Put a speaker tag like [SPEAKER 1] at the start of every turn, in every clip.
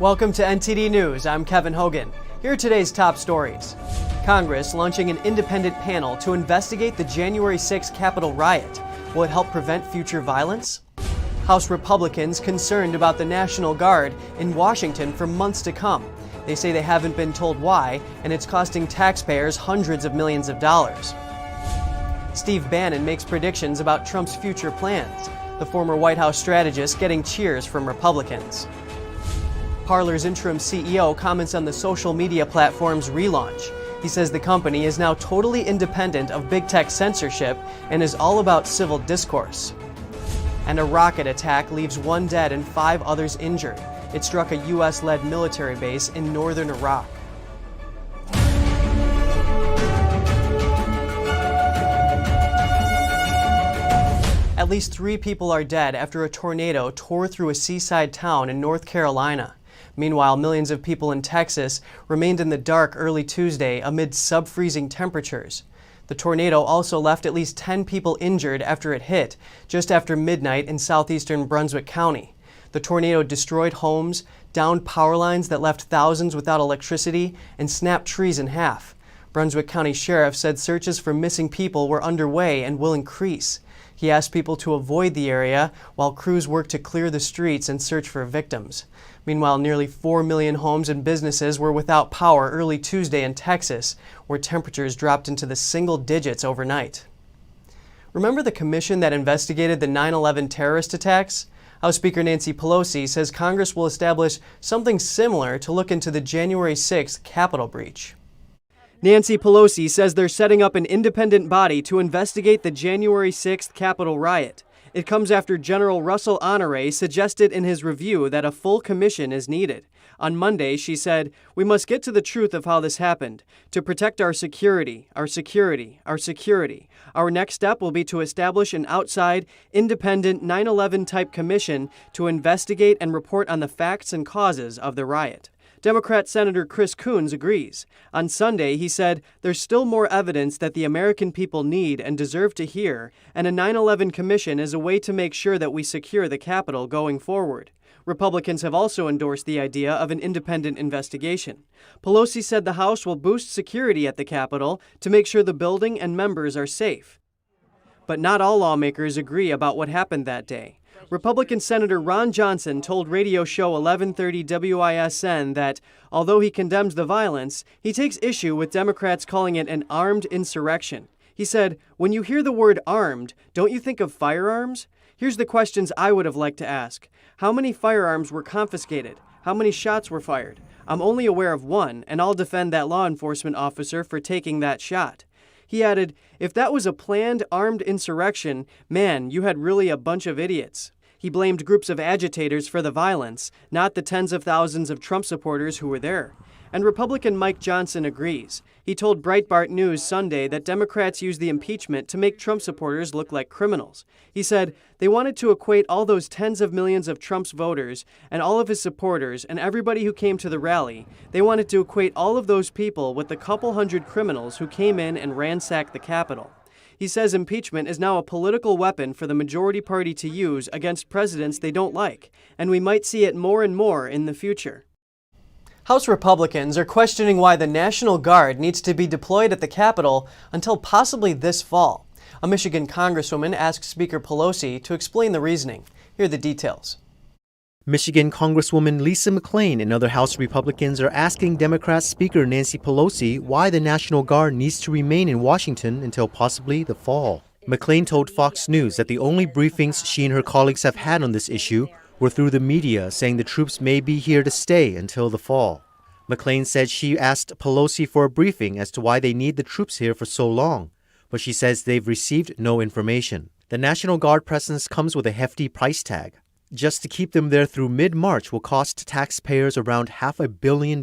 [SPEAKER 1] Welcome to NTD News. I'm Kevin Hogan. Here are today's top stories. Congress launching an independent panel to investigate the January 6th Capitol riot. Will it help prevent future violence? House Republicans concerned about the National Guard in Washington for months to come. They say they haven't been told why, and it's costing taxpayers hundreds of millions of dollars. Steve Bannon makes predictions about Trump's future plans. The former White House strategist getting cheers from Republicans. Parler's interim CEO comments on the social media platform's Relaunch. He says the company is now totally independent of big tech censorship and is all about civil discourse. And a rocket attack leaves 1 dead and 5 others injured. It struck a U.S.-led military base in northern Iraq. At least 3 people are dead after a tornado tore through a seaside town in North Carolina. Meanwhile, millions of people in Texas remained in the dark early Tuesday amid sub-freezing temperatures. The tornado also left at least 10 people injured after it hit, just after midnight in southeastern Brunswick County. The tornado destroyed homes, downed power lines that left thousands without electricity, and snapped trees in half. Brunswick County Sheriff said searches for missing people were underway and will increase. He asked people to avoid the area while crews work to clear the streets and search for victims. Meanwhile, nearly 4 million homes and businesses were without power early Tuesday in Texas, where temperatures dropped into the single digits overnight. Remember the commission that investigated the 9/11 terrorist attacks? House Speaker Nancy Pelosi says Congress will establish something similar to look into the January 6th Capitol breach. Nancy Pelosi says they're setting up an independent body to investigate the January 6th Capitol riot. It comes after General Russell Honore suggested in his review that a full commission is needed. On Monday, she said, "We must get to the truth of how this happened, to protect our security, our security, our security. Our next step will be to establish an outside, independent 9/11-type commission to investigate and report on the facts and causes of the riot." Democrat Senator Chris Coons agrees. On Sunday, he said, "There's still more evidence that the American people need and deserve to hear, and a 9/11 commission is a way to make sure that we secure the Capitol going forward." Republicans have also endorsed the idea of an independent investigation. Pelosi said the House will boost security at the Capitol to make sure the building and members are safe. But not all lawmakers agree about what happened that day. Republican Senator Ron Johnson told radio show 1130 WISN that, although he condemns the violence, he takes issue with Democrats calling it an armed insurrection. He said, "When you hear the word armed, don't you think of firearms? Here's the questions I would have liked to ask. How many firearms were confiscated? How many shots were fired? I'm only aware of one, and I'll defend that law enforcement officer for taking that shot." He added, "If that was a planned armed insurrection, man, you had really a bunch of idiots." He blamed groups of agitators for the violence, not the tens of thousands of Trump supporters who were there. And Republican Mike Johnson agrees. He told Breitbart News Sunday that Democrats use the impeachment to make Trump supporters look like criminals. He said they wanted to equate all those tens of millions of Trump's voters and all of his supporters and everybody who came to the rally. They wanted to equate all of those people with the couple hundred criminals who came in and ransacked the Capitol. He says impeachment is now a political weapon for the majority party to use against presidents they don't like, and we might see it more and more in the future. House Republicans are questioning why the National Guard needs to be deployed at the Capitol until possibly this fall. A Michigan congresswoman asked Speaker Pelosi to explain the reasoning. Here are the details.
[SPEAKER 2] Michigan Congresswoman Lisa McClain and other House Republicans are asking Democrat Speaker Nancy Pelosi why the National Guard needs to remain in Washington until possibly the fall. McClain told Fox News that the only briefings she and her colleagues have had on this issue were through the media, saying the troops may be here to stay until the fall. McClain said she asked Pelosi for a briefing as to why they need the troops here for so long, but she says they've received no information. The National Guard presence comes with a hefty price tag. Just to keep them there through mid-March will cost taxpayers around $500 million.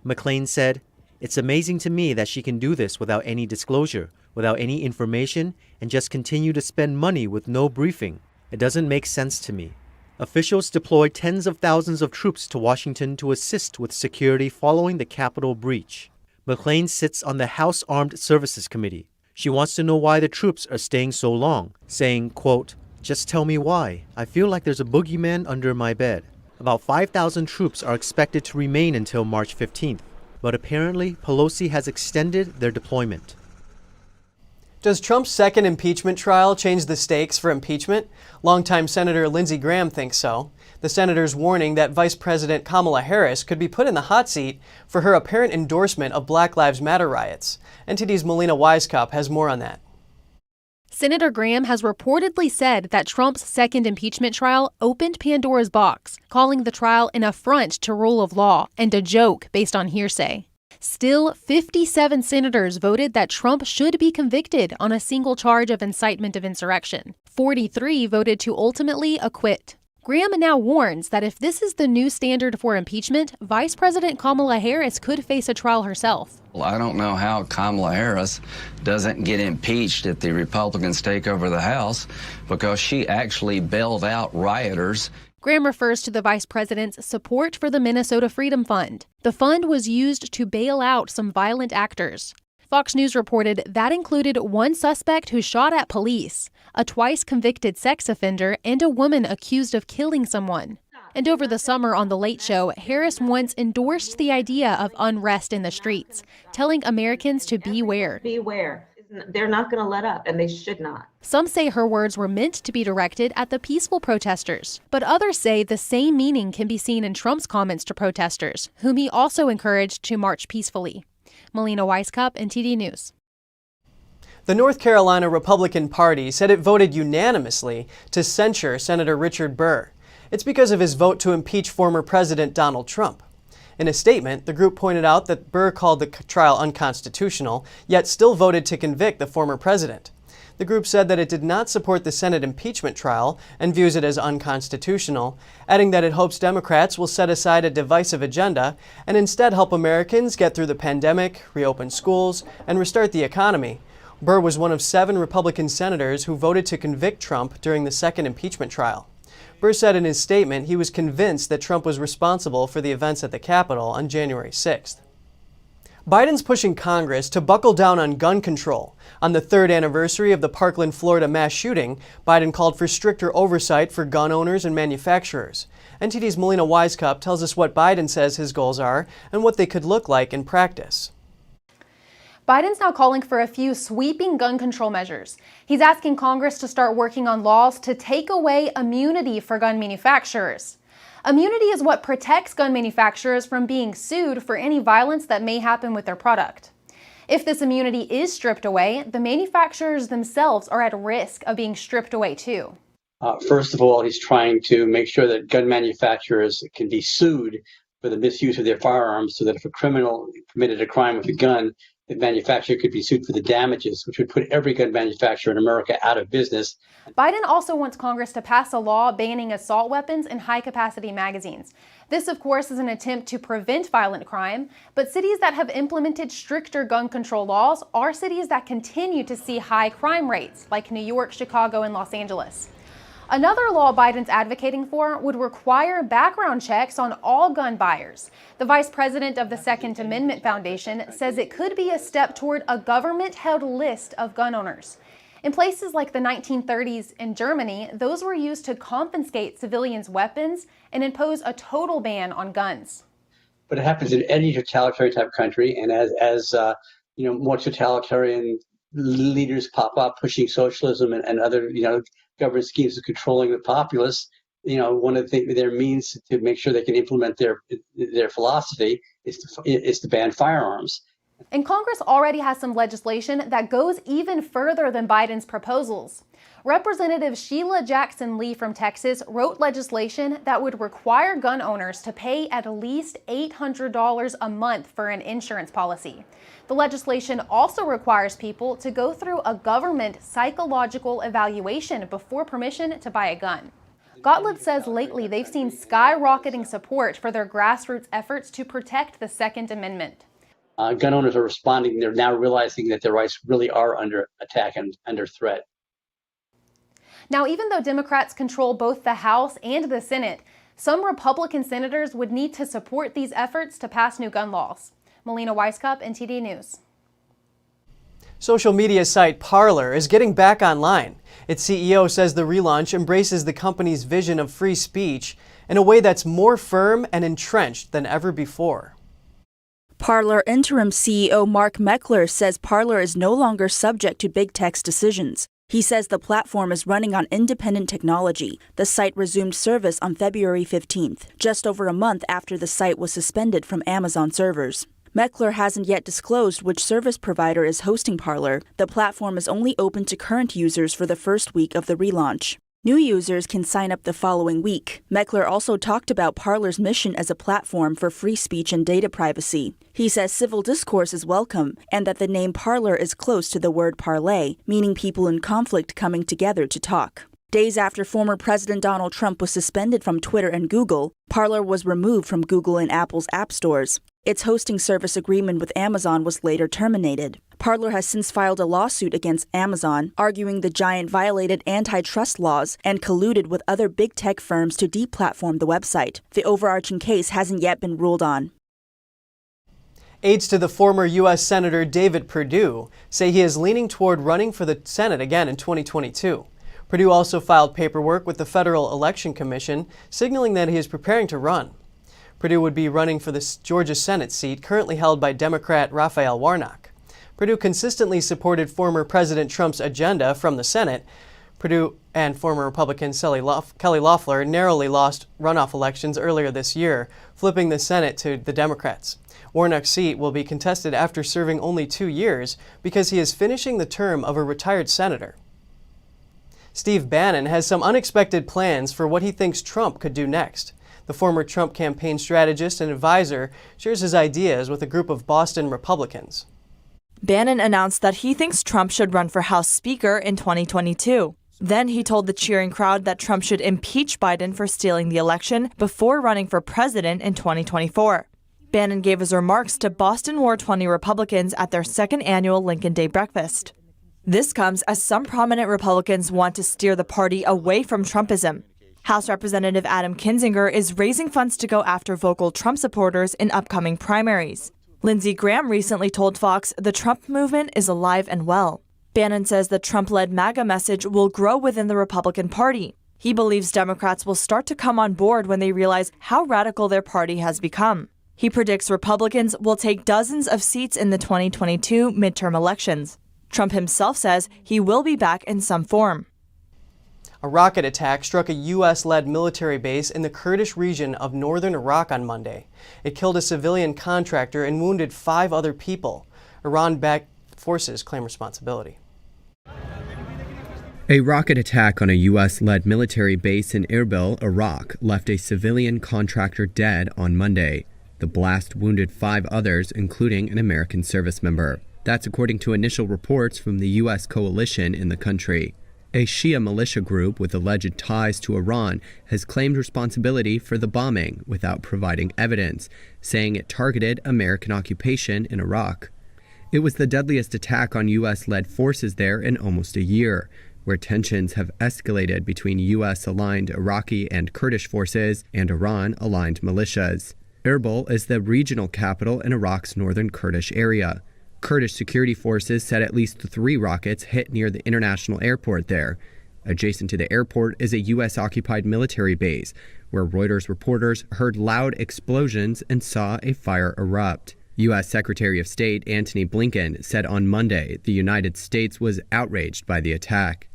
[SPEAKER 2] McClain said, "It's amazing to me that she can do this without any disclosure, without any information, and just continue to spend money with no briefing. It doesn't make sense to me." Officials deployed tens of thousands of troops to Washington to assist with security following the Capitol breach. McClain sits on the House Armed Services Committee. She wants to know why the troops are staying so long, saying, quote, "Just tell me why. I feel like there's a boogeyman under my bed." About 5,000 troops are expected to remain until March 15th, but apparently Pelosi has extended their deployment.
[SPEAKER 1] Does Trump's second impeachment trial change the stakes for impeachment? Longtime Senator Lindsey Graham thinks so. The senator's warning that Vice President Kamala Harris could be put in the hot seat for her apparent endorsement of Black Lives Matter riots. NTD's Melina Wisecup has more on that.
[SPEAKER 3] Senator Graham has reportedly said that Trump's second impeachment trial opened Pandora's box, calling the trial an affront to rule of law and a joke based on hearsay. Still, 57 senators voted that Trump should be convicted on a single charge of incitement of insurrection. 43 voted to ultimately acquit. Graham now warns that if this is the new standard for impeachment, Vice President Kamala Harris could face a trial herself.
[SPEAKER 4] Well, I don't know how Kamala Harris doesn't get impeached if the Republicans take over the House, because she actually bailed out rioters.
[SPEAKER 3] Graham refers to the vice president's support for the Minnesota Freedom Fund. The fund was used to bail out some violent actors. Fox News reported that included one suspect who shot at police, a twice-convicted sex offender, and a woman accused of killing someone. And over the summer on The Late Show, Harris once endorsed the idea of unrest in the streets, telling Americans to beware.
[SPEAKER 5] Beware. They're not going to let up, and they should not.
[SPEAKER 3] Some say her words were meant to be directed at the peaceful protesters, but others say the same meaning can be seen in Trump's comments to protesters, whom he also encouraged to march peacefully. Melina Wisecup, NTD News.
[SPEAKER 1] The North Carolina Republican Party said it voted unanimously to censure Senator Richard Burr. It's because of his vote to impeach former President Donald Trump. In a statement, the group pointed out that Burr called the trial unconstitutional, yet still voted to convict the former president. The group said that it did not support the Senate impeachment trial and views it as unconstitutional, adding that it hopes Democrats will set aside a divisive agenda and instead help Americans get through the pandemic, reopen schools, and restart the economy. Burr was one of 7 Republican senators who voted to convict Trump during the second impeachment trial. Burr said in his statement he was convinced that Trump was responsible for the events at the Capitol on January 6th. Biden's pushing Congress to buckle down on gun control. On the 3rd anniversary of the Parkland, Florida mass shooting, Biden called for stricter oversight for gun owners and manufacturers. NTD's Melina Wisecup tells us what Biden says his goals are and what they could look like in practice.
[SPEAKER 3] Biden's now calling for a few sweeping gun control measures. He's asking Congress to start working on laws to take away immunity for gun manufacturers. Immunity is what protects gun manufacturers from being sued for any violence that may happen with their product. If this immunity is stripped away, the manufacturers themselves are at risk of being stripped away too.
[SPEAKER 6] First of all, he's trying to make sure that gun manufacturers can be sued for the misuse of their firearms, so that if a criminal committed a crime with a gun, the manufacturer could be sued for the damages, which would put every gun manufacturer in America out of business.
[SPEAKER 3] Biden also wants Congress to pass a law banning assault weapons and high-capacity magazines. This, of course, is an attempt to prevent violent crime, but cities that have implemented stricter gun control laws are cities that continue to see high crime rates, like New York, Chicago, and Los Angeles. Another law Biden's advocating for would require background checks on all gun buyers. The vice president of the Second Amendment Foundation says it could be a step toward a government-held list of gun owners. In places like the 1930s in Germany, those were used to confiscate civilians' weapons and impose a total ban on guns.
[SPEAKER 6] But it happens in any totalitarian type country, and as more totalitarian leaders pop up pushing socialism and other government schemes of controlling the populace, one of their means to make sure they can implement their philosophy is to ban firearms.
[SPEAKER 3] And Congress already has some legislation that goes even further than Biden's proposals. Representative Sheila Jackson Lee from Texas wrote legislation that would require gun owners to pay at least $800 a month for an insurance policy. The legislation also requires people to go through a government psychological evaluation before permission to buy a gun. Gottlieb says lately they've seen skyrocketing support for their grassroots efforts to protect the Second Amendment.
[SPEAKER 6] Gun owners are responding. They're now realizing that their rights really are under attack and under threat.
[SPEAKER 3] Now, even though Democrats control both the House and the Senate, some Republican senators would need to support these efforts to pass new gun laws. Melina Wisecup, NTD News.
[SPEAKER 1] Social media site Parler is getting back online. Its CEO says the relaunch embraces the company's vision of free speech in a way that's more firm and entrenched than ever before.
[SPEAKER 7] Parler interim CEO Mark Meckler says Parler is no longer subject to big tech's decisions. He says the platform is running on independent technology. The site resumed service on February 15th, just over a month after the site was suspended from Amazon servers. Meckler hasn't yet disclosed which service provider is hosting Parler. The platform is only open to current users for the first week of the relaunch. New users can sign up the following week. Meckler also talked about Parler's mission as a platform for free speech and data privacy. He says civil discourse is welcome and that the name Parler is close to the word parley, meaning people in conflict coming together to talk. Days after former President Donald Trump was suspended from Twitter and Google, Parler was removed from Google and Apple's app stores. Its hosting service agreement with Amazon was later terminated. Parler has since filed a lawsuit against Amazon, arguing the giant violated antitrust laws and colluded with other big tech firms to deplatform the website. The overarching case hasn't yet been ruled on.
[SPEAKER 1] Aides to the former U.S. Senator David Perdue say he is leaning toward running for the Senate again in 2022. Perdue also filed paperwork with the Federal Election Commission, signaling that he is preparing to run. Perdue would be running for the Georgia Senate seat currently held by Democrat Raphael Warnock. Perdue consistently supported former President Trump's agenda from the Senate. Perdue and former Republican Kelly Loeffler narrowly lost runoff elections earlier this year, flipping the Senate to the Democrats. Warnock's seat will be contested after serving only 2 years because he is finishing the term of a retired senator. Steve Bannon has some unexpected plans for what he thinks Trump could do next. The former Trump campaign strategist and advisor shares his ideas with a group of Boston Republicans.
[SPEAKER 8] Bannon announced that he thinks Trump should run for House Speaker in 2022. Then he told the cheering crowd that Trump should impeach Biden for stealing the election before running for president in 2024. Bannon gave his remarks to Boston War 20 Republicans at their second annual Lincoln Day breakfast. This comes as some prominent Republicans want to steer the party away from Trumpism. House Representative Adam Kinzinger is raising funds to go after vocal Trump supporters in upcoming primaries. Lindsey Graham recently told Fox the Trump movement is alive and well. Bannon says the Trump-led MAGA message will grow within the Republican Party. He believes Democrats will start to come on board when they realize how radical their party has become. He predicts Republicans will take dozens of seats in the 2022 midterm elections. Trump himself says he will be back in some form.
[SPEAKER 1] A rocket attack struck a U.S.-led military base in the Kurdish region of northern Iraq on Monday. It killed a civilian contractor and wounded 5 other people. Iran-backed forces claim responsibility.
[SPEAKER 9] A rocket attack on a U.S.-led military base in Erbil, Iraq, left a civilian contractor dead on Monday. The blast wounded 5 others, including an American service member. That's according to initial reports from the U.S. coalition in the country. A Shia militia group with alleged ties to Iran has claimed responsibility for the bombing without providing evidence, saying it targeted American occupation in Iraq. It was the deadliest attack on U.S.-led forces there in almost a year, where tensions have escalated between U.S.-aligned Iraqi and Kurdish forces and Iran-aligned militias. Erbil is the regional capital in Iraq's northern Kurdish area. Kurdish security forces said at least 3 rockets hit near the international airport there. Adjacent to the airport is a U.S.-occupied military base, where Reuters reporters heard loud explosions and saw a fire erupt. U.S. Secretary of State Antony Blinken said on Monday the United States was outraged by the attack.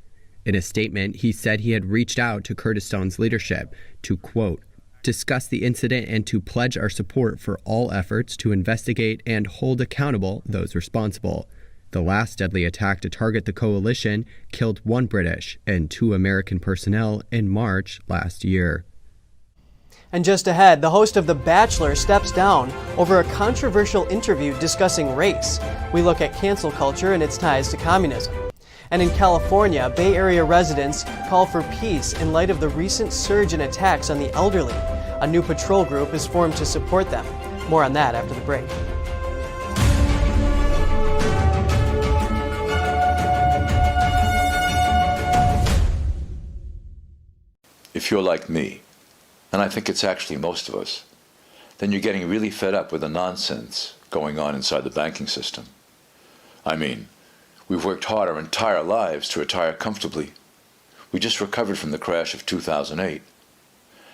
[SPEAKER 9] In a statement, he said he had reached out to Kurdistan's leadership to, quote, discuss the incident and to pledge our support for all efforts to investigate and hold accountable those responsible. The last deadly attack to target the coalition killed 1 British and 2 American personnel in March last year.
[SPEAKER 1] And just ahead, the host of The Bachelor steps down over a controversial interview discussing race. We look at cancel culture and its ties to communism. And in California, Bay Area residents call for peace in light of the recent surge in attacks on the elderly. A new patrol group is formed to support them. More on that after the break.
[SPEAKER 10] If you're like me, and I think it's actually most of us, then you're getting really fed up with the nonsense going on inside the banking system. I mean, we've worked hard our entire lives to retire comfortably. We just recovered from the crash of 2008.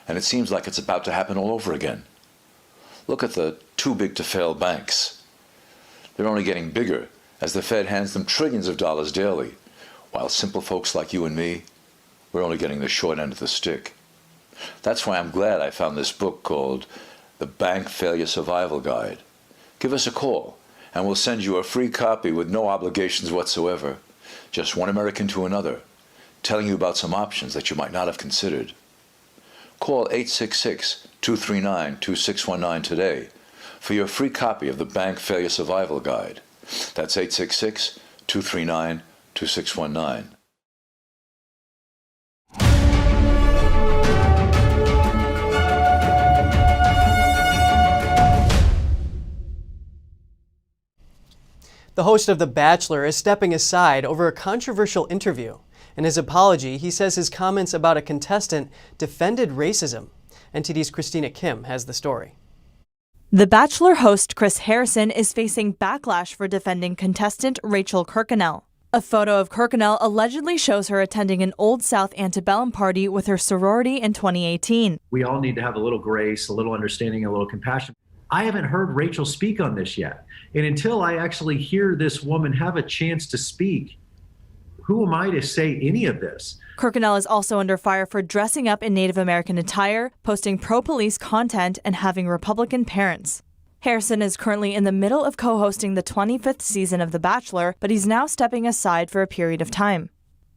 [SPEAKER 10] and it seems like it's about to happen all over again. Look at the too-big-to-fail banks. They're only getting bigger as the Fed hands them trillions of dollars daily, while simple folks like you and me, we're only getting the short end of the stick. That's why I'm glad I found this book called The Bank Failure Survival Guide. Give us a call, and we'll send you a free copy with no obligations whatsoever. Just one American to another, telling you about some options that you might not have considered. Call 866-239-2619 today for your free copy of the Bank Failure Survival Guide. That's 866-239-2619.
[SPEAKER 1] The host of The Bachelor is stepping aside over a controversial interview. In his apology, he says his comments about a contestant defended racism. NTD's Christina Kim has the story.
[SPEAKER 8] The Bachelor host Chris Harrison is facing backlash for defending contestant Rachel Kirkconnell. A photo of Kirkconnell allegedly shows her attending an Old South antebellum party with her sorority in 2018.
[SPEAKER 11] We all need to have a little grace, a little understanding, a little compassion. I haven't heard Rachel speak on this yet. And until I actually hear this woman have a chance to speak, who am I to say any of this?
[SPEAKER 8] Kirkconnell is also under fire for dressing up in Native American attire, posting pro-police content, and having Republican parents. Harrison is currently in the middle of co-hosting the 25th season of The Bachelor, but he's now stepping aside for a period of time.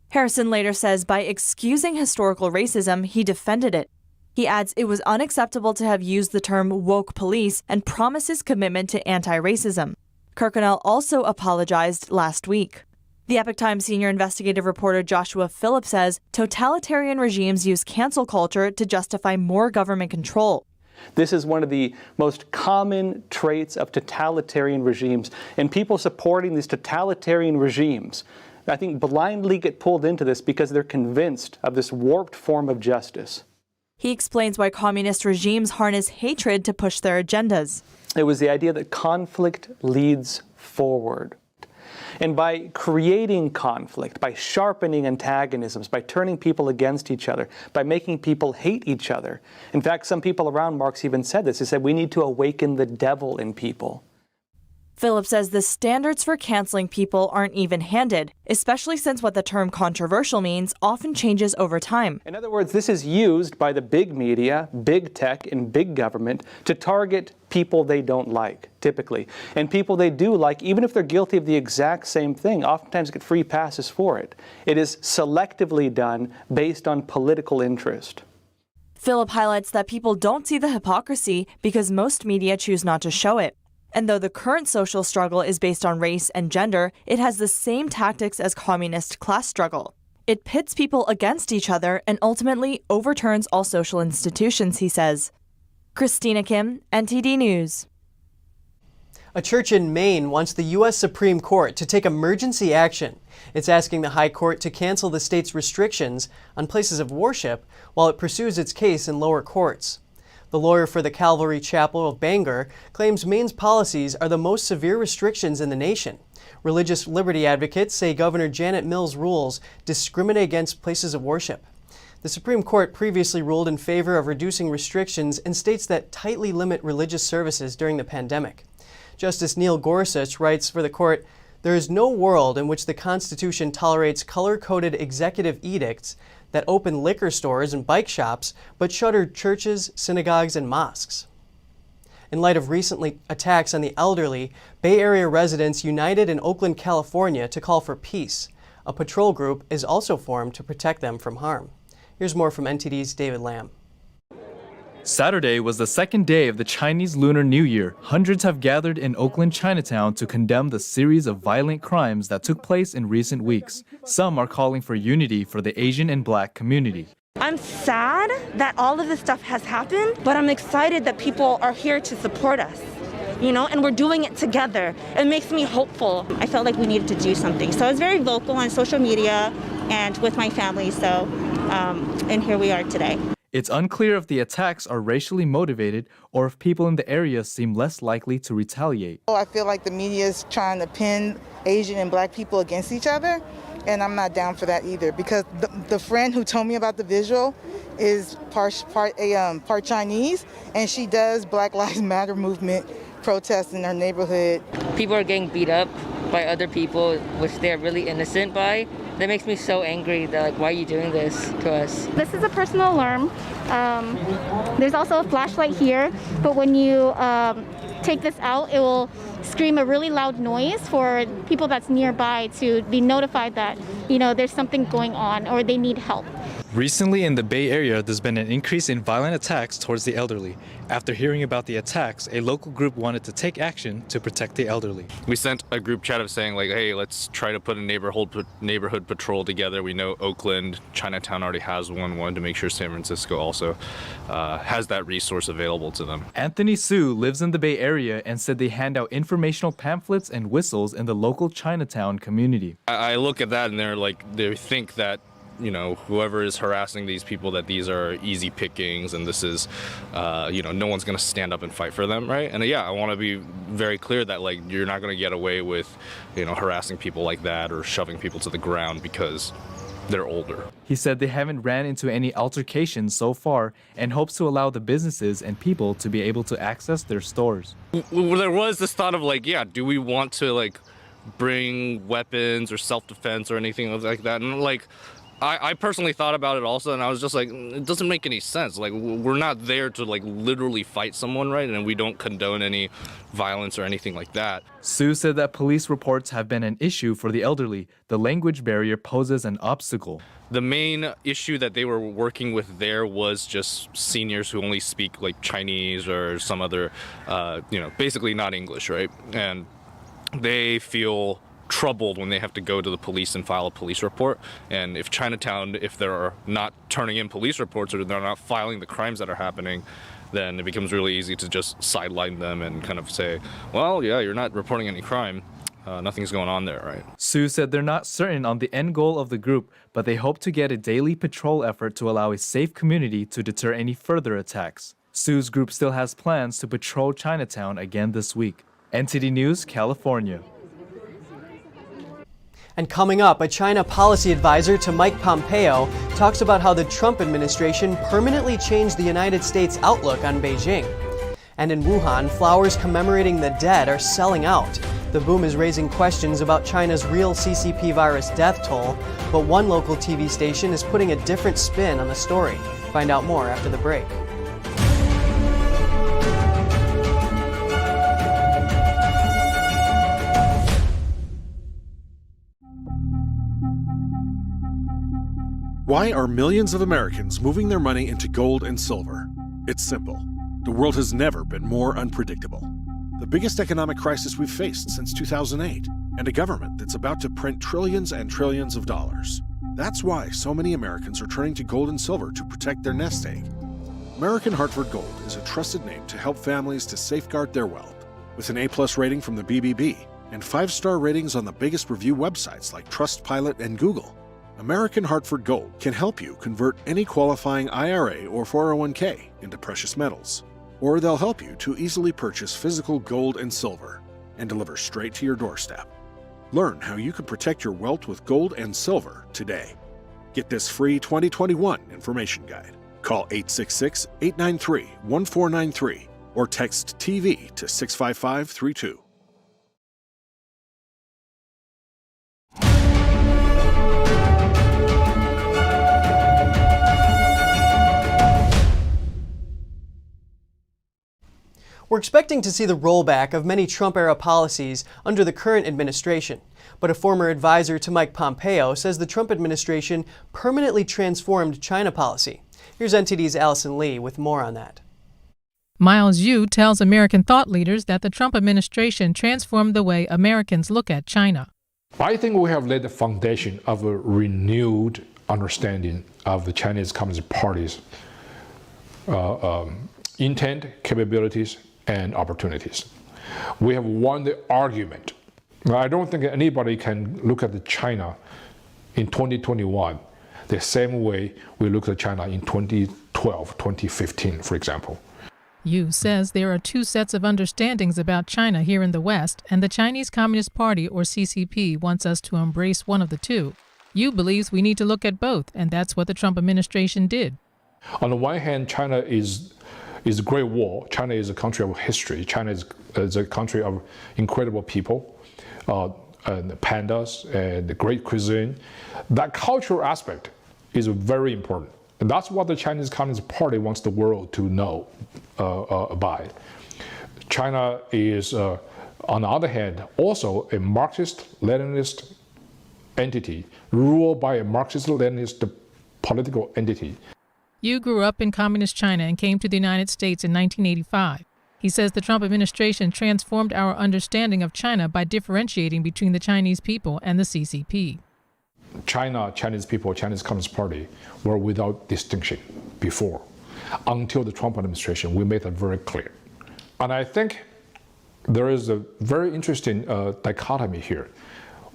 [SPEAKER 8] Harrison later says by excusing historical racism, he defended it. He adds it was unacceptable to have used the term woke police and promises commitment to anti-racism. Kirkconnell also apologized last week. The Epoch Times senior investigative reporter Joshua Phillips says totalitarian regimes use cancel culture to justify more government control.
[SPEAKER 12] This is one of the most common traits of totalitarian regimes, and people supporting these totalitarian regimes, I think, blindly get pulled into this because they're convinced of this warped form of justice.
[SPEAKER 8] He explains why communist regimes harness hatred to push their agendas.
[SPEAKER 12] It was the idea that conflict leads forward. And by creating conflict, by sharpening antagonisms, by turning people against each other, by making people hate each other. In fact, some people around Marx even said this. They said we need to awaken the devil in people.
[SPEAKER 8] Phillips says the standards for canceling people aren't even-handed, especially since what the term controversial means often changes over time.
[SPEAKER 12] In other words, this is used by the big media, big tech, and big government to target people they don't like, typically. And people they do like, even if they're guilty of the exact same thing, oftentimes get free passes for it. It is selectively done based on political interest.
[SPEAKER 8] Phillips highlights that people don't see the hypocrisy because most media choose not to show it. And though the current social struggle is based on race and gender, it has the same tactics as communist class struggle. It pits people against each other and ultimately overturns all social institutions, he says. Christina Kim, NTD News.
[SPEAKER 1] A church in Maine wants the U.S. Supreme Court to take emergency action. It's asking the High Court to cancel the state's restrictions on places of worship while it pursues its case in lower courts. The lawyer for the Calvary Chapel of Bangor claims Maine's policies are the most severe restrictions in the nation. Religious liberty advocates say Governor Janet Mills' rules discriminate against places of worship. The Supreme Court previously ruled in favor of reducing restrictions in states that tightly limit religious services during the pandemic. Justice Neil Gorsuch writes for the court, "There is no world in which the Constitution tolerates color-coded executive edicts that open liquor stores and bike shops, but shutter churches, synagogues, and mosques." In light of recent attacks on the elderly, Bay Area residents united in Oakland, California to call for peace. A patrol group is also formed to protect them from harm. Here's more from NTD's David Lamb.
[SPEAKER 13] Saturday was the second day of the Chinese Lunar New Year. Hundreds have gathered in Oakland, Chinatown to condemn the series of violent crimes that took place in recent weeks. Some are calling for unity for the Asian and Black community.
[SPEAKER 14] I'm sad that all of this stuff has happened, but I'm excited that people are here to support us, and we're doing it together. It makes me hopeful. I felt like we needed to do something. So I was very vocal on social media and with my family, and here we are today.
[SPEAKER 13] It's unclear if the attacks are racially motivated or if people in the area seem less likely to retaliate.
[SPEAKER 15] I feel like the media is trying to pin Asian and Black people against each other. and I'm not down for that either, because the friend who told me about the visual is part Chinese, and she does Black Lives Matter movement protests in her neighborhood.
[SPEAKER 16] People are getting beat up by other people, which they're really innocent by. That makes me so angry that, like, why are you doing this to us?
[SPEAKER 17] This is a personal alarm. There's also a flashlight here, but when you take this out, it will scream a really loud noise for people that's nearby to be notified that, you know, there's something going on or they need help.
[SPEAKER 13] Recently in the Bay Area, there's been an increase in violent attacks towards the elderly. After hearing about the attacks, a local group wanted to take action to protect the elderly.
[SPEAKER 18] We sent a group chat of saying, like, hey, let's try to put a neighborhood patrol together. We know Oakland, Chinatown already has one to make sure San Francisco also has that resource available to them.
[SPEAKER 13] Anthony Su lives in the Bay Area and said they hand out informational pamphlets and whistles in the local Chinatown community.
[SPEAKER 18] I look at that and they think that, you know, whoever is harassing these people, that these are easy pickings and this is, you know, no one's going to stand up and fight for them, right? And yeah, I want to be very clear that, like, you're not going to get away with, you know, harassing people like that or shoving people to the ground because they're older.
[SPEAKER 13] He said they haven't ran into any altercations so far and hopes to allow the businesses and people to be able to access their stores.
[SPEAKER 18] There was this thought of, like, yeah, do we want to, like, bring weapons or self-defense or anything like that? And, like, I personally thought about it also, and I was just like, it doesn't make any sense. Like, we're not there to, like, literally fight someone, right? And we don't condone any violence or anything like that.
[SPEAKER 13] Sue said that police reports have been an issue for the elderly. The language barrier poses an obstacle.
[SPEAKER 18] The main issue that they were working with there was just seniors who only speak, like, Chinese or some other, you know, basically not English, right? And they feel troubled when they have to go to the police and file a police report. And if Chinatown, if they're not turning in police reports or they're not filing the crimes that are happening, then it becomes really easy to just sideline them and kind of say, well, yeah, you're not reporting any crime. Nothing's going on there, right?
[SPEAKER 13] Sue said they're not certain on the end goal of the group, but they hope to get a daily patrol effort to allow a safe community to deter any further attacks. Sue's group still has plans to patrol Chinatown again this week. NTD News, California.
[SPEAKER 1] And coming up, a China policy advisor to Mike Pompeo talks about how the Trump administration permanently changed the United States' outlook on Beijing. And in Wuhan, flowers commemorating the dead are selling out. The boom is raising questions about China's real CCP virus death toll, but one local TV station is putting a different spin on the story. Find out more after the break.
[SPEAKER 19] Why are millions of Americans moving their money into gold and silver? It's simple. The world has never been more unpredictable. The biggest economic crisis we've faced since 2008, and a government that's about to print trillions and trillions of dollars. That's why so many Americans are turning to gold and silver to protect their nest egg. American Hartford Gold is a trusted name to help families to safeguard their wealth. With an A+ rating from the BBB and 5-star ratings on the biggest review websites like Trustpilot and Google, American Hartford Gold can help you convert any qualifying IRA or 401k into precious metals. Or they'll help you to easily purchase physical gold and silver and deliver straight to your doorstep. Learn how you can protect your wealth with gold and silver today. Get this free 2021 information guide. Call 866-893-1493 or text TV to 65532.
[SPEAKER 1] We're expecting to see the rollback of many Trump-era policies under the current administration. But a former advisor to Mike Pompeo says the Trump administration permanently transformed China policy. Here's NTD's Allison Lee with more on that.
[SPEAKER 20] Miles Yu tells American thought leaders that the Trump administration transformed the way Americans look at China.
[SPEAKER 21] I think we have laid the foundation of a renewed understanding of the Chinese Communist Party's intent, capabilities, and opportunities. We have won the argument. I don't think anybody can look at China in 2021 the same way we looked at China in 2012, 2015, for example.
[SPEAKER 20] Yu says there are two sets of understandings about China here in the West, and the Chinese Communist Party, or CCP, wants us to embrace one of the two. Yu believes we need to look at both, and that's what the Trump administration did.
[SPEAKER 21] On the one hand, China is a great wall. China is a country of history. China is a country of incredible people, and pandas, and the great cuisine. That cultural aspect is very important. And that's what the Chinese Communist Party wants the world to know about. China is, on the other hand, also a Marxist-Leninist entity, ruled by a Marxist-Leninist political entity.
[SPEAKER 20] Yu grew up in communist China and came to the United States in 1985. He says the Trump administration transformed our understanding of China by differentiating between the Chinese people and the CCP.
[SPEAKER 21] China, Chinese people, Chinese Communist Party were without distinction before. Until the Trump administration, we made that very clear. And I think there is a very interesting dichotomy here.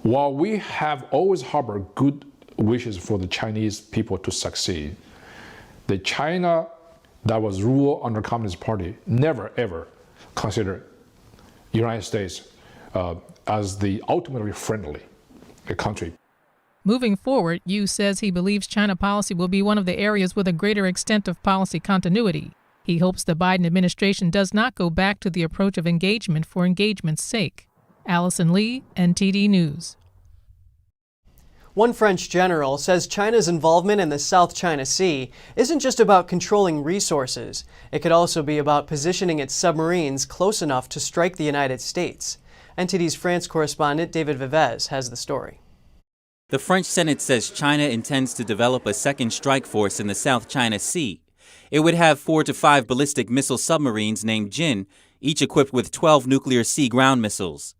[SPEAKER 21] While we have always harbored good wishes for the Chinese people to succeed, the China that was ruled under Communist Party never ever considered United States as the ultimately friendly country.
[SPEAKER 20] Moving forward, Yu says he believes China policy will be one of the areas with a greater extent of policy continuity. He hopes the Biden administration does not go back to the approach of engagement for engagement's sake. Allison Lee, NTD News.
[SPEAKER 1] One French general says China's involvement in the South China Sea isn't just about controlling resources. It could also be about positioning its submarines close enough to strike the United States. NTD's France correspondent David Vivez has the story.
[SPEAKER 2] The French Senate says China intends to develop a second strike force in the South China Sea. It would have 4 to 5 ballistic missile submarines named Jin, each equipped with 12 nuclear sea-ground missiles.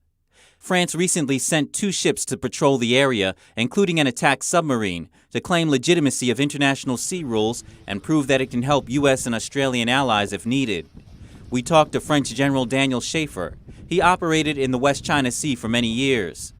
[SPEAKER 2] France recently sent 2 ships to patrol the area, including an attack submarine, to claim legitimacy of international sea rules and prove that it can help U.S. and Australian allies if needed. We talked to French General Daniel Schaeffer. He operated in the West China Sea for many years.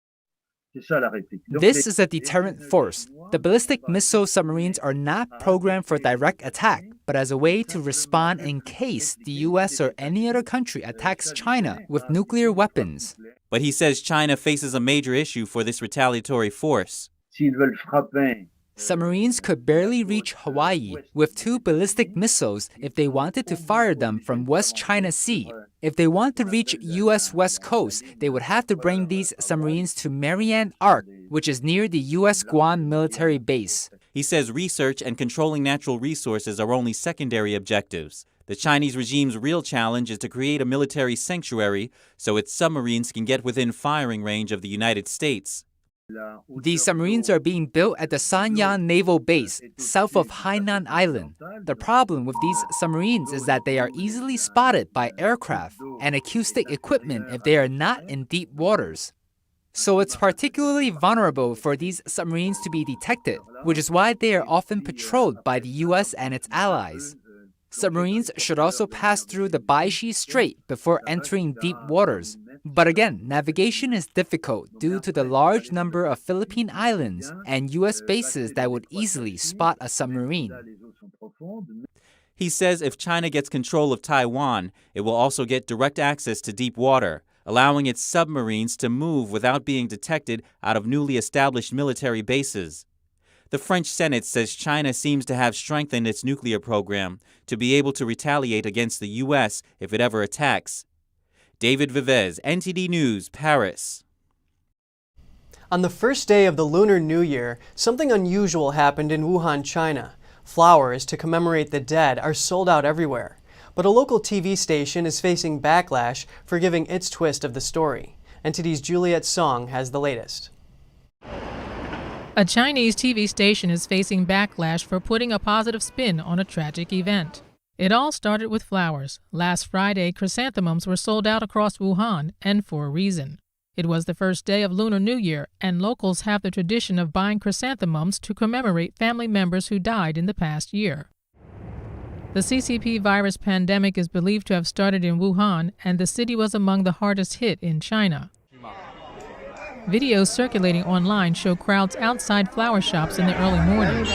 [SPEAKER 22] This is a deterrent force. The ballistic missile submarines are not programmed for direct attack, but as a way to respond in case the U.S. or any other country attacks China with nuclear weapons.
[SPEAKER 2] But he says China faces a major issue for this retaliatory force.
[SPEAKER 22] Submarines could barely reach Hawaii with 2 ballistic missiles if they wanted to fire them from West China Sea. If they want to reach U.S. West Coast, they would have to bring these submarines to Mariana Arc, which is near the U.S. Guam military base.
[SPEAKER 2] He says research and controlling natural resources are only secondary objectives. The Chinese regime's real challenge is to create a military sanctuary so its submarines can get within firing range of the United States.
[SPEAKER 22] These submarines are being built at the Sanyang Naval Base, south of Hainan Island. The problem with these submarines is that they are easily spotted by aircraft and acoustic equipment if they are not in deep waters. So it's particularly vulnerable for these submarines to be detected, which is why they are often patrolled by the U.S. and its allies. Submarines should also pass through the Baishi Strait before entering deep waters. But again, navigation is difficult due to the large number of Philippine islands and U.S. bases that would easily spot a submarine.
[SPEAKER 2] He says if China gets control of Taiwan, it will also get direct access to deep water, allowing its submarines to move without being detected out of newly established military bases. The French Senate says China seems to have strengthened its nuclear program to be able to retaliate against the U.S. if it ever attacks. David Vivez, NTD News, Paris.
[SPEAKER 1] On the first day of the Lunar New Year, something unusual happened in Wuhan, China. Flowers to commemorate the dead are sold out everywhere. But a local TV station is facing backlash for giving its twist of the story. NTD's Juliet Song has the latest.
[SPEAKER 20] A Chinese TV station is facing backlash for putting a positive spin on a tragic event. It all started with flowers. Last Friday, chrysanthemums were sold out across Wuhan, and for a reason. It was the first day of Lunar New Year, and locals have the tradition of buying chrysanthemums to commemorate family members who died in the past year. The CCP virus pandemic is believed to have started in Wuhan, and the city was among the hardest hit in China. Videos circulating online show crowds outside flower shops in the early morning.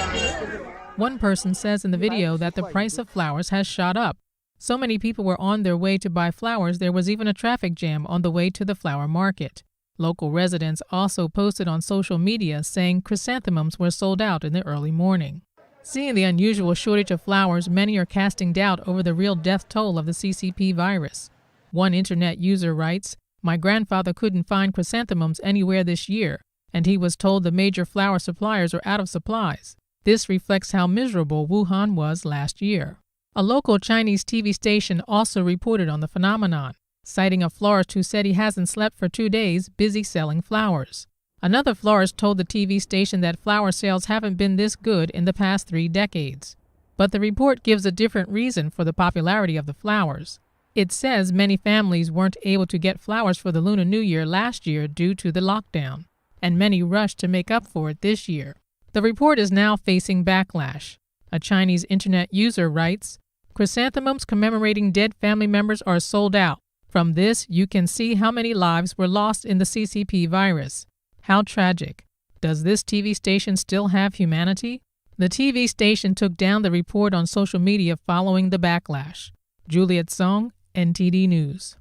[SPEAKER 20] One person says in the video that the price of flowers has shot up. So many people were on their way to buy flowers, there was even a traffic jam on the way to the flower market. Local residents also posted on social media saying chrysanthemums were sold out in the early morning. Seeing the unusual shortage of flowers, many are casting doubt over the real death toll of the CCP virus. One internet user writes, "My grandfather couldn't find chrysanthemums anywhere this year, and he was told the major flower suppliers are out of supplies. This reflects how miserable Wuhan was last year." A local Chinese TV station also reported on the phenomenon, citing a florist who said he hasn't slept for 2 days, busy selling flowers. Another florist told the TV station that flower sales haven't been this good in the past 3 decades. But the report gives a different reason for the popularity of the flowers. It says many families weren't able to get flowers for the Lunar New Year last year due to the lockdown, and many rushed to make up for it this year. The report is now facing backlash. A Chinese internet user writes, "Chrysanthemums commemorating dead family members are sold out. From this, you can see how many lives were lost in the CCP virus. How tragic. Does this TV station still have humanity?" The TV station took down the report on social media following the backlash. Juliet Song, NTD News.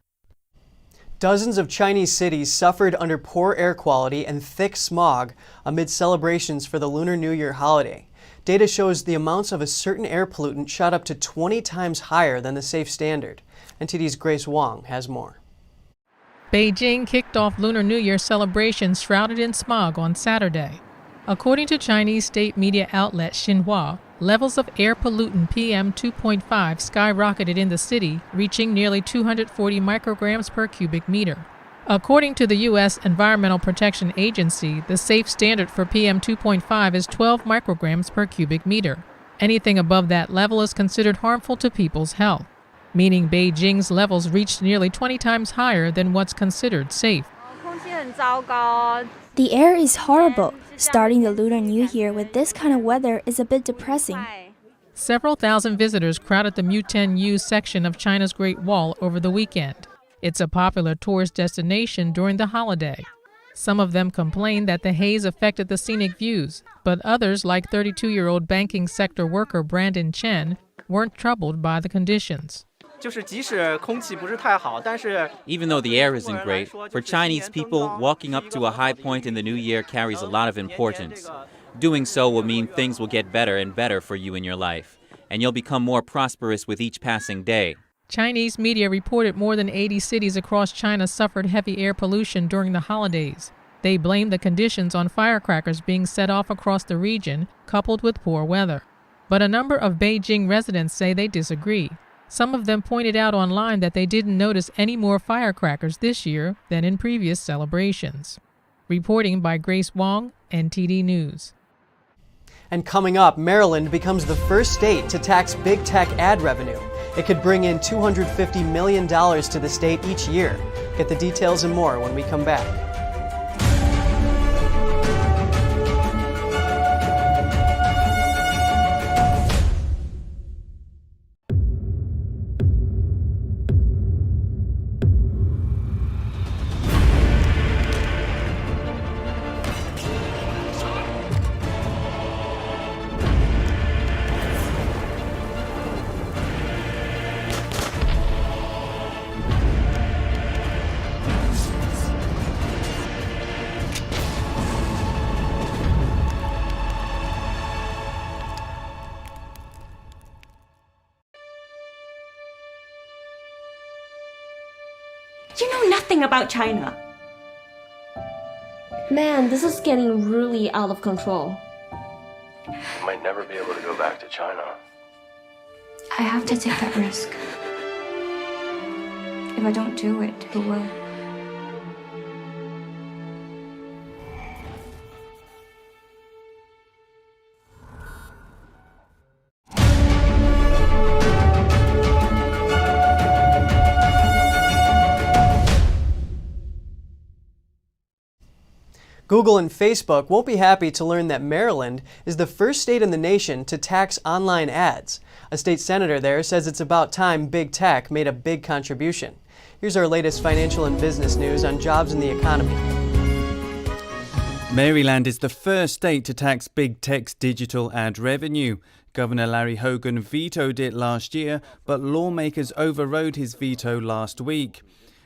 [SPEAKER 1] Dozens of Chinese cities suffered under poor air quality and thick smog amid celebrations for the Lunar New Year holiday. Data shows the amounts of a certain air pollutant shot up to 20 times higher than the safe standard. NTD's Grace Wong has more.
[SPEAKER 20] Beijing kicked off Lunar New Year celebrations shrouded in smog on Saturday. According to Chinese state media outlet Xinhua, levels of air pollutant PM 2.5 skyrocketed in the city, reaching nearly 240 micrograms per cubic meter. According to the U.S. Environmental Protection Agency, the safe standard for PM 2.5 is 12 micrograms per cubic meter. Anything above that level is considered harmful to people's health, meaning Beijing's levels reached nearly 20 times higher than what's considered safe.
[SPEAKER 4] The air is horrible. Starting the Lunar New Year with this kind of weather is a bit depressing.
[SPEAKER 20] Several thousand visitors crowded the Muten-Yu section of China's Great Wall over the weekend. It's a popular tourist destination during the holiday. Some of them complained that the haze affected the scenic views, but others, like 32-year-old banking sector worker Brandon Chen, weren't troubled by the conditions.
[SPEAKER 2] Even though the air isn't great, for Chinese people, walking up to a high point in the new year carries a lot of importance. Doing so will mean things will get better and better for you in your life, and you'll become more prosperous with each passing day.
[SPEAKER 20] Chinese media reported more than 80 cities across China suffered heavy air pollution during the holidays. They blamed the conditions on firecrackers being set off across the region, coupled with poor weather. But a number of Beijing residents say they disagree. Some of them pointed out online that they didn't notice any more firecrackers this year than in previous celebrations. Reporting by Grace Wong, NTD News.
[SPEAKER 1] And coming up, Maryland becomes the first state to tax big tech ad revenue. It could bring in $250 million to the state each year. Get the details and more when we come back.
[SPEAKER 5] You know nothing about China. Man, this is getting really out of control.
[SPEAKER 23] I might never be able to go back to China.
[SPEAKER 5] I have to take that risk. If I don't do it, who will?
[SPEAKER 1] Google and Facebook won't be happy to learn that Maryland is the first state in the nation to tax online ads. A state senator there says it's about time big tech made a big contribution. Here's our latest financial and business news on jobs and the economy.
[SPEAKER 24] Maryland is the first state to tax big tech's digital ad revenue. Governor Larry Hogan vetoed it last year, but lawmakers overrode his veto last week.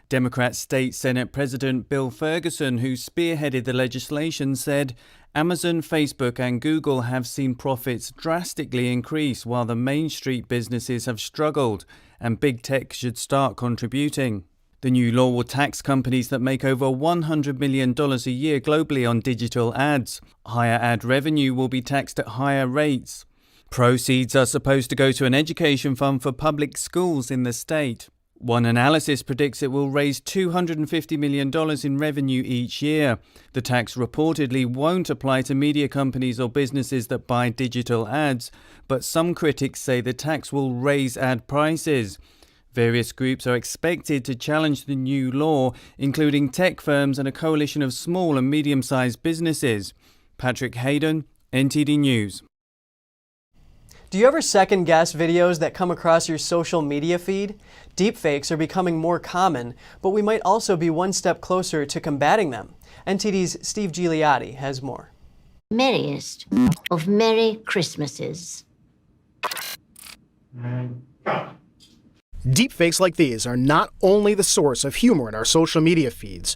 [SPEAKER 24] Democrat State Senate President Bill Ferguson, who spearheaded the legislation, said Amazon, Facebook and Google have seen profits drastically increase while the Main Street businesses have struggled, and big tech should start contributing. The new law will tax companies that make over $100 million a year globally on digital ads. Higher ad revenue will be taxed at higher rates. Proceeds are supposed to go to an education fund for public schools in the state. One analysis predicts it will raise $250 million in revenue each year. The tax reportedly won't apply to media companies or businesses that buy digital ads, but some critics say the tax will raise ad prices. Various groups are expected to challenge the new law, including tech firms and a coalition of small and medium-sized businesses. Patrick Hayden, NTD News.
[SPEAKER 1] Do you ever second-guess videos that come across your social media feed? Deepfakes are becoming more common, but we might also be one step closer to combating them. NTD's Steve Gigliotti has more.
[SPEAKER 3] Merriest of Merry Christmases.
[SPEAKER 6] Deepfakes like these are not only the source of humor in our social media feeds,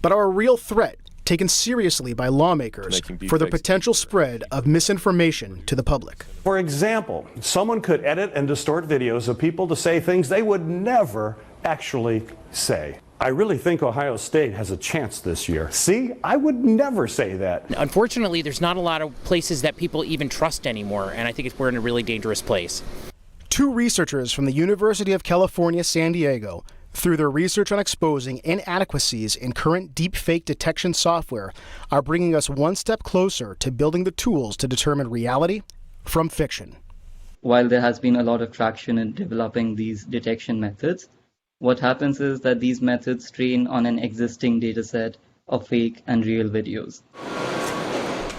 [SPEAKER 6] but are a real threat taken seriously by lawmakers for the potential spread of misinformation to the public.
[SPEAKER 7] For example, someone could edit and distort videos of people to say things they would never actually say. I really think Ohio State has a chance this year. See, I would never say that.
[SPEAKER 9] Unfortunately, there's not a lot of places that people even trust anymore, and I think we're in a really dangerous place.
[SPEAKER 6] Two researchers from the University of California, San Diego, through their research on exposing inadequacies in current deepfake detection software, are bringing us one step closer to building the tools to determine reality from fiction.
[SPEAKER 25] While there has been a lot of traction in developing these detection methods, what happens is that these methods train on an existing dataset of fake and real videos.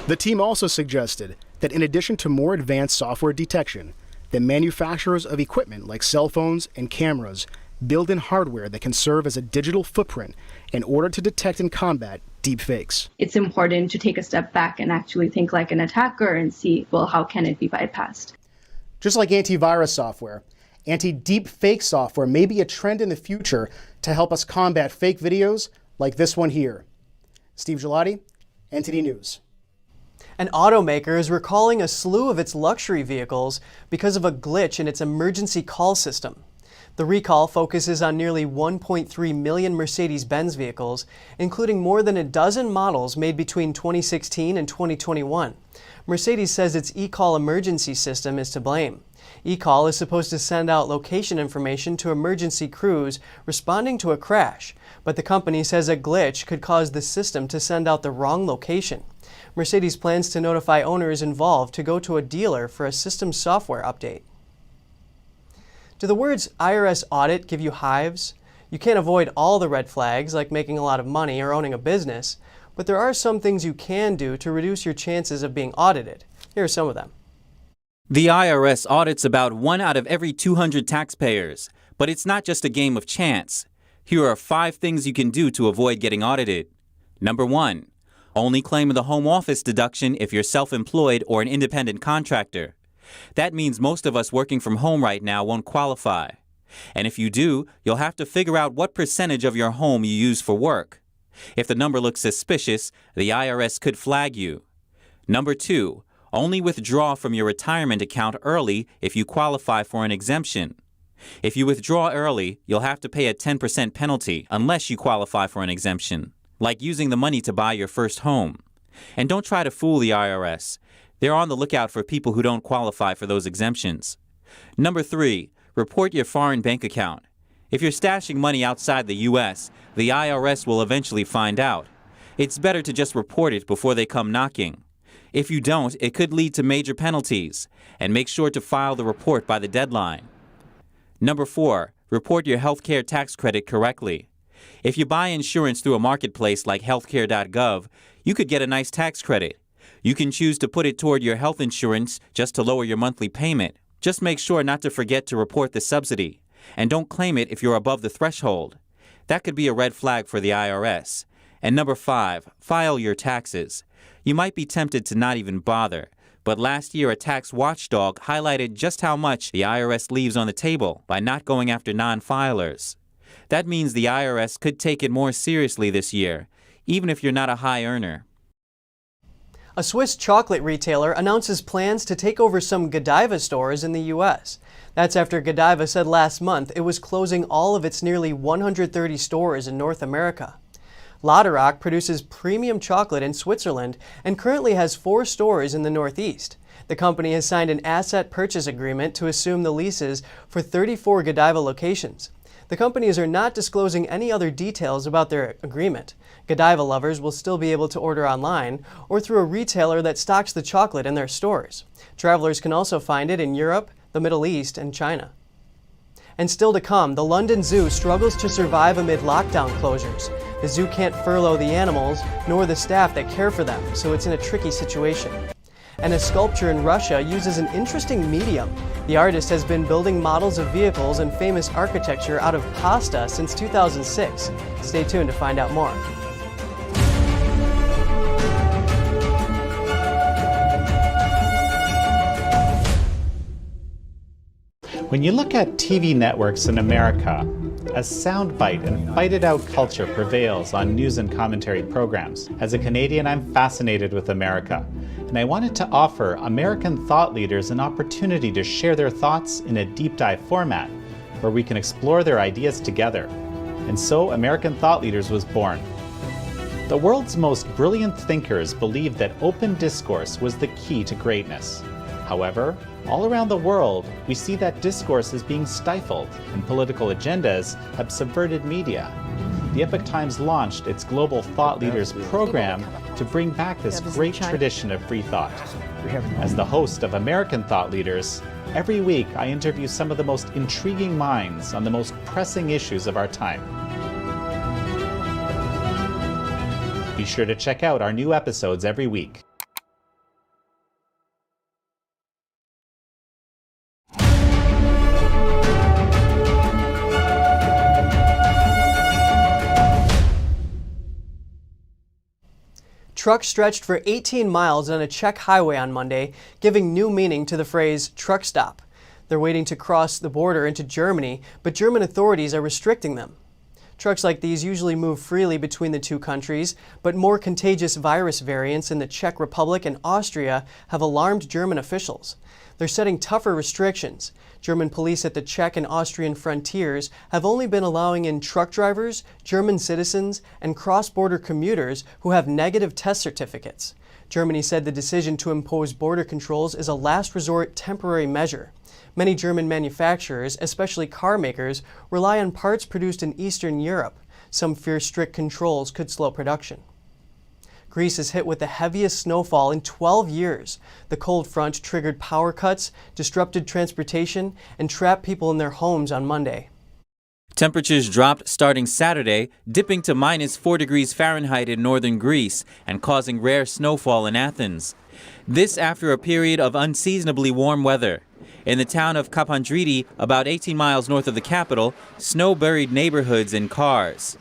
[SPEAKER 6] The team also suggested that in addition to more advanced software detection, the manufacturers of equipment like cell phones and cameras build in hardware that can serve as a digital footprint in order to detect and combat deepfakes.
[SPEAKER 26] It's important to take a step back and actually think like an attacker and see, well, how can it be bypassed?
[SPEAKER 6] Just like antivirus software, anti-deepfake software may be a trend in the future to help us combat fake videos like this one here. Steve Gigliotti, NTD News.
[SPEAKER 1] An automaker is recalling a slew of its luxury vehicles because of a glitch in its emergency call system. The recall focuses on nearly 1.3 million Mercedes-Benz vehicles, including more than a dozen models made between 2016 and 2021. Mercedes says its eCall emergency system is to blame. eCall is supposed to send out location information to emergency crews responding to a crash, but the company says a glitch could cause the system to send out the wrong location. Mercedes plans to notify owners involved to go to a dealer for a system software update. Do the words IRS audit give you hives? You can't avoid all the red flags like making a lot of money or owning a business, but there are some things you can do to reduce your chances of being audited. Here are some of them.
[SPEAKER 2] The IRS audits about 1 out of every 200 taxpayers, but it's not just a game of chance. Here are 5 things you can do to avoid getting audited. Number 1, only claim the home office deduction if you're self-employed or an independent contractor. That means most of us working from home right now won't qualify. And if you do, you'll have to figure out what percentage of your home you use for work. If the number looks suspicious, the IRS could flag you. Number 2, only withdraw from your retirement account early if you qualify for an exemption. If you withdraw early, you'll have to pay a 10% penalty unless you qualify for an exemption, like using the money to buy your first home. And don't try to fool the IRS. They're on the lookout for people who don't qualify for those exemptions. Number 3, report your foreign bank account. If you're stashing money outside the U.S., the IRS will eventually find out. It's better to just report it before they come knocking. If you don't, it could lead to major penalties, and make sure to file the report by the deadline. Number 4, report your healthcare tax credit correctly. If you buy insurance through a marketplace like healthcare.gov, you could get a nice tax credit. You can choose to put it toward your health insurance just to lower your monthly payment. Just make sure not to forget to report the subsidy. And don't claim it if you're above the threshold. That could be a red flag for the IRS. And number 5, file your taxes. You might be tempted to not even bother, but last year a tax watchdog highlighted just how much the IRS leaves on the table by not going after non-filers. That means the IRS could take it more seriously this year, even if you're not a high earner.
[SPEAKER 1] A Swiss chocolate retailer announces plans to take over some Godiva stores in the U.S. That's after Godiva said last month it was closing all of its nearly 130 stores in North America. Lauterock produces premium chocolate in Switzerland and currently has 4 stores in the Northeast. The company has signed an asset purchase agreement to assume the leases for 34 Godiva locations. The companies are not disclosing any other details about their agreement. Godiva lovers will still be able to order online or through a retailer that stocks the chocolate in their stores. Travelers can also find it in Europe, the Middle East, and China. And still to come, the London Zoo struggles to survive amid lockdown closures. The zoo can't furlough the animals, nor the staff that care for them, so it's in a tricky situation. And a sculpture in Russia uses an interesting medium. The artist has been building models of vehicles and famous architecture out of pasta since 2006. Stay tuned to find out more.
[SPEAKER 8] When you look at TV networks in America, a soundbite and fight-it-out culture prevails on news and commentary programs. As a Canadian, I'm fascinated with America, and I wanted to offer American thought leaders an opportunity to share their thoughts in a deep dive format, where we can explore their ideas together. And so American Thought Leaders was born. The world's most brilliant thinkers believed that open discourse was the key to greatness. However, all around the world, we see that discourse is being stifled and political agendas have subverted media. The Epoch Times launched its Global Thought Leaders program to bring back this great tradition of free thought. As the host of American Thought Leaders, every week I interview some of the most intriguing minds on the most pressing issues of our time. Be sure to check out our new episodes every week.
[SPEAKER 1] Trucks stretched for 18 miles on a Czech highway on Monday, giving new meaning to the phrase truck stop. They're waiting to cross the border into Germany, but German authorities are restricting them. Trucks like these usually move freely between the two countries, but more contagious virus variants in the Czech Republic and Austria have alarmed German officials. They're setting tougher restrictions. German police at the Czech and Austrian frontiers have only been allowing in truck drivers, German citizens, and cross-border commuters who have negative test certificates. Germany said the decision to impose border controls is a last resort temporary measure. Many German manufacturers, especially car makers, rely on parts produced in Eastern Europe. Some fear strict controls could slow production. Greece is hit with the heaviest snowfall in 12 years. The cold front triggered power cuts, disrupted transportation, and trapped people in their homes on Monday.
[SPEAKER 2] Temperatures dropped starting Saturday, dipping to -4 degrees Fahrenheit in northern Greece and causing rare snowfall in Athens. This after a period of unseasonably warm weather. In the town of Kapandridi, about 18 miles north of the capital, snow buried neighborhoods and cars.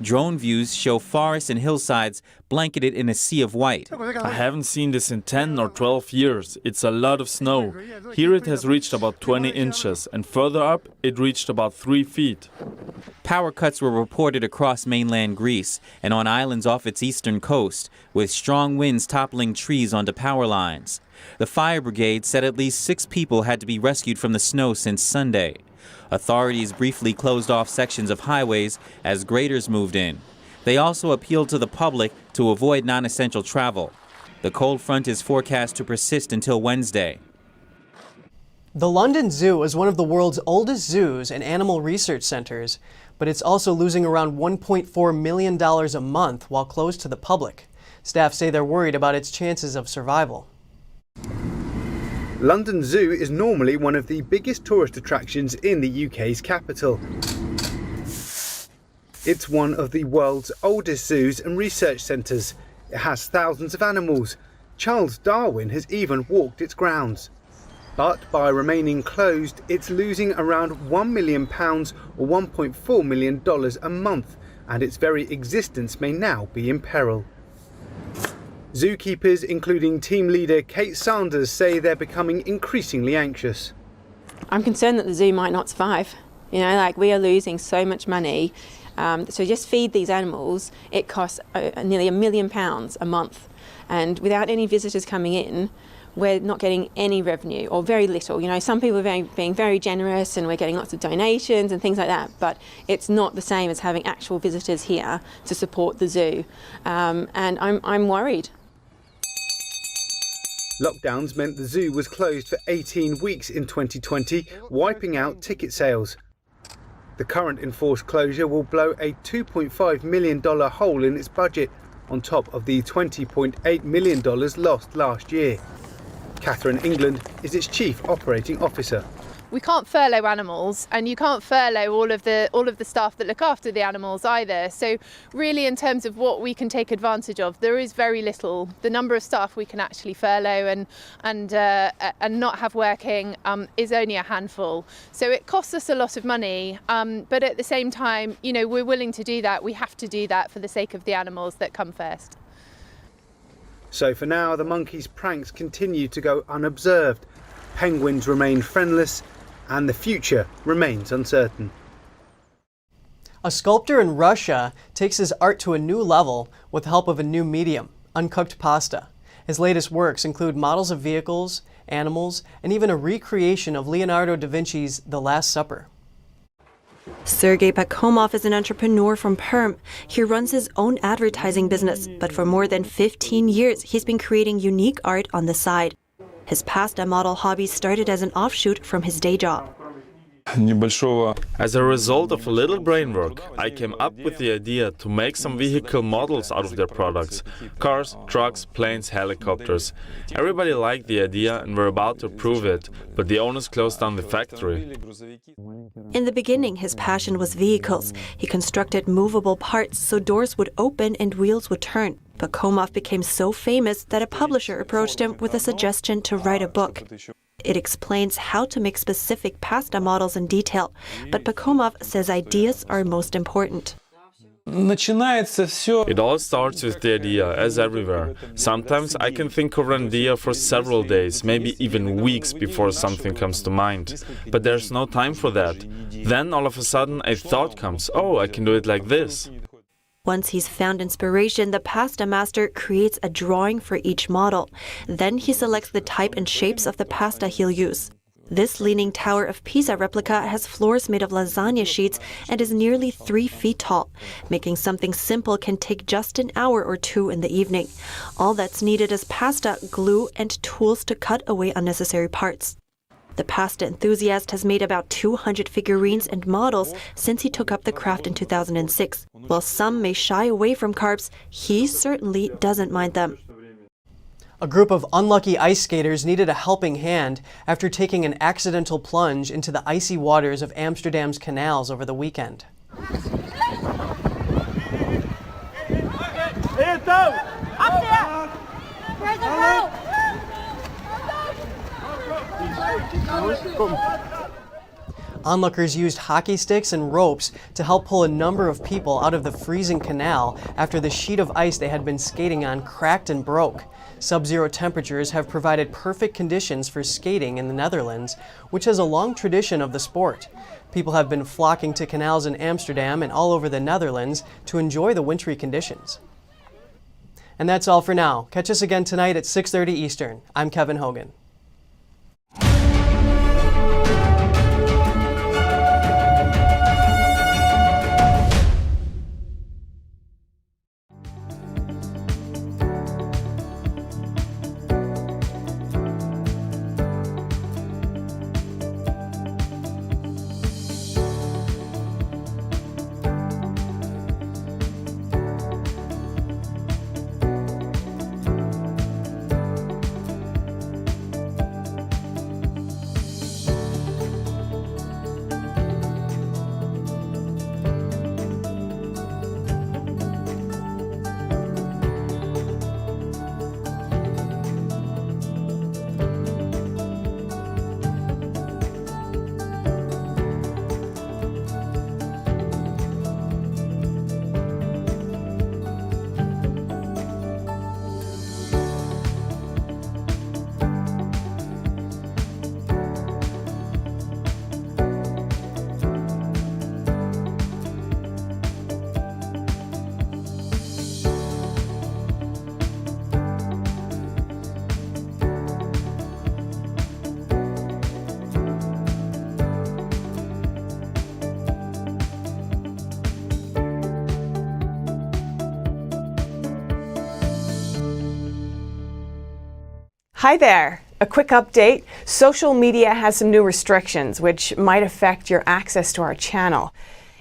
[SPEAKER 2] Drone views show forests and hillsides blanketed in a sea of white.
[SPEAKER 10] I haven't seen this in 10 or 12 years. It's a lot of snow. Here it has reached about 20 inches, and further up it reached about 3 feet.
[SPEAKER 2] Power cuts were reported across mainland Greece and on islands off its eastern coast, with strong winds toppling trees onto power lines. The fire brigade said at least 6 people had to be rescued from the snow since Sunday. Authorities briefly closed off sections of highways as graders moved in. They also appealed to the public to avoid non-essential travel. The cold front is forecast to persist until Wednesday.
[SPEAKER 1] The London Zoo is one of the world's oldest zoos and animal research centers, but it's also losing around $1.4 million a month while closed to the public. Staff say they're worried about its chances of survival.
[SPEAKER 11] London Zoo is normally one of the biggest tourist attractions in the UK's capital. It's one of the world's oldest zoos and research centres. It has thousands of animals. Charles Darwin has even walked its grounds. But by remaining closed, it's losing around £1 million or $1.4 million a month, and its very existence may now be in peril. Zookeepers, including team leader Kate Sanders, say they're becoming increasingly anxious.
[SPEAKER 12] I'm concerned that the zoo might not survive. You know, like we are losing so much money. So just feed these animals, it costs nearly £1 million a month. And without any visitors coming in, we're not getting any revenue, or very little. You know, some people are being very generous and we're getting lots of donations and things like that, but it's not the same as having actual visitors here to support the zoo. And I'm worried.
[SPEAKER 11] Lockdowns meant the zoo was closed for 18 weeks in 2020, wiping out ticket sales. The current enforced closure will blow a $2.5 million hole in its budget, on top of the $20.8 million lost last year. Catherine England is its Chief Operating Officer.
[SPEAKER 14] We can't furlough animals, and you can't furlough all of the staff that look after the animals either. So really, in terms of what we can take advantage of, there is very little. The number of staff we can actually furlough and not have working is only a handful. So it costs us a lot of money, but at the same time, you know, we're willing to do that. We have to do that for the sake of the animals that come first.
[SPEAKER 11] So for now, the monkeys' pranks continue to go unobserved. Penguins remain friendless, and the future remains uncertain.
[SPEAKER 1] A sculptor in Russia takes his art to a new level with the help of a new medium, uncooked pasta. His latest works include models of vehicles, animals, and even a recreation of Leonardo da Vinci's The Last Supper.
[SPEAKER 15] Sergei Pakhomov is an entrepreneur from Perm. He runs his own advertising business, but for more than 15 years, he's been creating unique art on the side. His pasta model hobby started as an offshoot from his day job.
[SPEAKER 10] As a result of a little brain work, I came up with the idea to make some vehicle models out of their products. Cars, trucks, planes, helicopters. Everybody liked the idea and were about to prove it, but the owners closed down the factory.
[SPEAKER 15] In the beginning, his passion was vehicles. He constructed movable parts so doors would open and wheels would turn. Pakhomov became so famous that a publisher approached him with a suggestion to write a book. It explains how to make specific pasta models in detail, but Pakhomov says ideas are most important.
[SPEAKER 10] It all starts with the idea, as everywhere. Sometimes I can think of an idea for several days, maybe even weeks before something comes to mind. But there's no time for that. Then all of a sudden a thought comes, oh, I can do it like this.
[SPEAKER 15] Once he's found inspiration, the pasta master creates a drawing for each model. Then he selects the type and shapes of the pasta he'll use. This Leaning Tower of Pisa replica has floors made of lasagna sheets and is nearly 3 feet tall. Making something simple can take just an hour or two in the evening. All that's needed is pasta, glue, and tools to cut away unnecessary parts. The pasta enthusiast has made about 200 figurines and models since he took up the craft in 2006. While some may shy away from carbs, he certainly doesn't mind them.
[SPEAKER 1] A group of unlucky ice skaters needed a helping hand after taking an accidental plunge into the icy waters of Amsterdam's canals over the weekend. Onlookers used hockey sticks and ropes to help pull a number of people out of the freezing canal after the sheet of ice they had been skating on cracked and broke. Sub-zero temperatures have provided perfect conditions for skating in the Netherlands, which has a long tradition of the sport. People have been flocking to canals in Amsterdam and all over the Netherlands to enjoy the wintry conditions. And that's all for now. Catch us again tonight at 6:30 Eastern. I'm Kevin Hogan.
[SPEAKER 13] Hi there. A quick update. Social media has some new restrictions which might affect your access to our channel.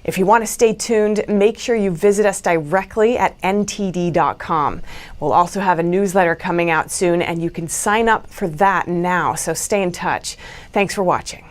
[SPEAKER 13] If you want to stay tuned, make sure you visit us directly at ntd.com. We'll also have a newsletter coming out soon, and you can sign up for that now, so stay in touch. Thanks for watching.